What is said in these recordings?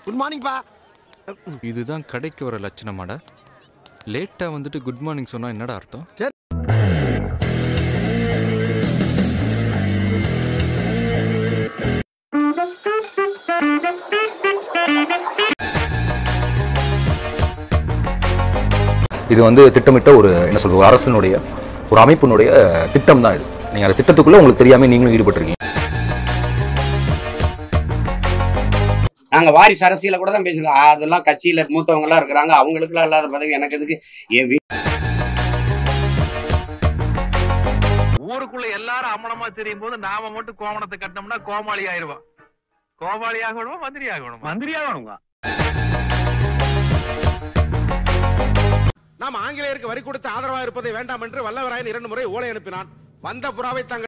Good morning பா. இதுதான் கடைக்கு வர லட்சணமாடா. லேட்டா வந்துட்டு குட் மார்னிங் சொன்னா என்னடா அர்த்தம்? இது வந்து திட்டமிட்ட ஒரு என்ன சொல்றது அரசனுடைய ஒரு அமைப்பினுடைய திட்டம் தான் இது. நீங்க அந்த திட்டத்துக்குள்ள உங்களுக்கு தெரியாம நீங்களும் ஈடுபட்டிருக்கீங்க. நாங்க வாரிசு அரசியல கூட தான் பேசலாம். அதெல்லாம் கட்சியில மூத்தவங்க எல்லாம் இருக்கிறாங்க, அவங்களுக்கு எல்லாம் இல்லாத பதவி எனக்கு எதுக்கு? ஊருக்குள்ள எல்லாரும் அம்மனமா தெரியும் போது நாம மட்டும் கோமணத்தை கட்டினோம்னா கோமாளி ஆயிடுவான். கோமாளி ஆகணுமா மந்திரி ஆகணும்? மந்திரி ஆகணுங்க. நாம் ஆங்கிலேயருக்கு வரி கொடுத்து ஆதரவாக இருப்பதை வேண்டாம் என்று வல்லவராயன் 2 முறை ஓலை அனுப்பினான். வந்த புறாவை தாங்க.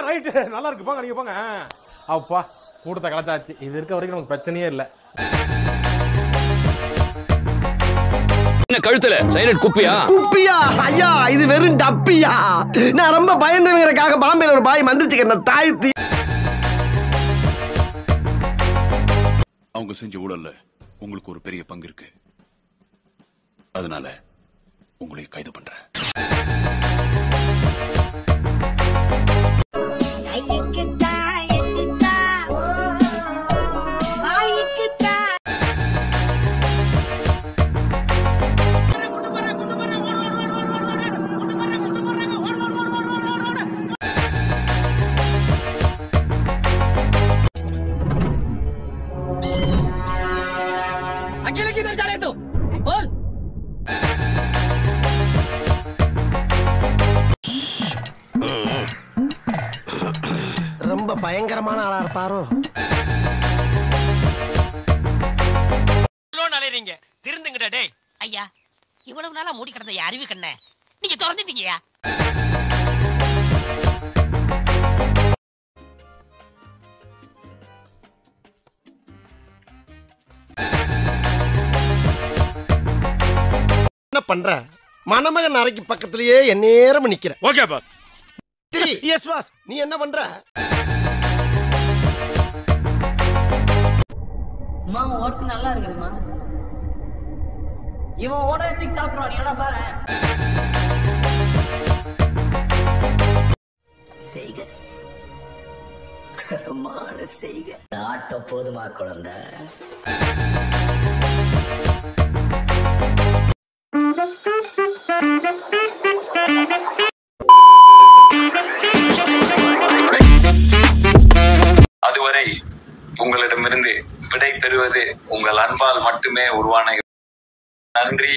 ரைட், நல்லா இருக்கு, போங்க நீங்க போங்க. அப்பா கூட்டத்தை கலச்சாச்சு. இது இருக்க வரைக்கும் நமக்கு பிரச்சனையே இல்லை. கழுத்துல சைலண்ட் குப்பியா? குப்பியா ஐயா, இது வெறும் டப்பியா. நான் ரொம்ப பயந்தவங்களுக்காக பாம்பேல ஒரு பாய் மந்திரிச்சுக்கிறேன் தாய்த்தி. அவங்க செஞ்ச ஊழல்ல உங்களுக்கு ஒரு பெரிய பங்கு இருக்கு. அதனால உங்களை கைது பண்றேன். ரொம்ப பயங்கரமான ஆளா இருப்பாரோ? திருந்துங்கடா டேய். ஐயா, இவ்வளவு நாளா மூடி கிடந்த அறிவு கண்ண நீங்க திறந்துட்டீங்கயா. என்ன பண்ற? மணமகன் அறைக்கு பக்கத்திலேயே எந்நேரம் நிக்கிற. Okay boss. Yes boss. நீ என்ன பண்ற? அம்மா ஒர்க் நல்லா இருக்குதுமா. இவன் ஓடத்துக்கு சாப்பிடுறான், நீ எல்லாம் பாரு. செய்க கருமான செய்க. ஆட்ட போதுமா குழந்தை? அதுவரை உங்களிடமிருந்து விடை பெறுவது உங்கள் அன்பால் மட்டுமே உருவான. நன்றி.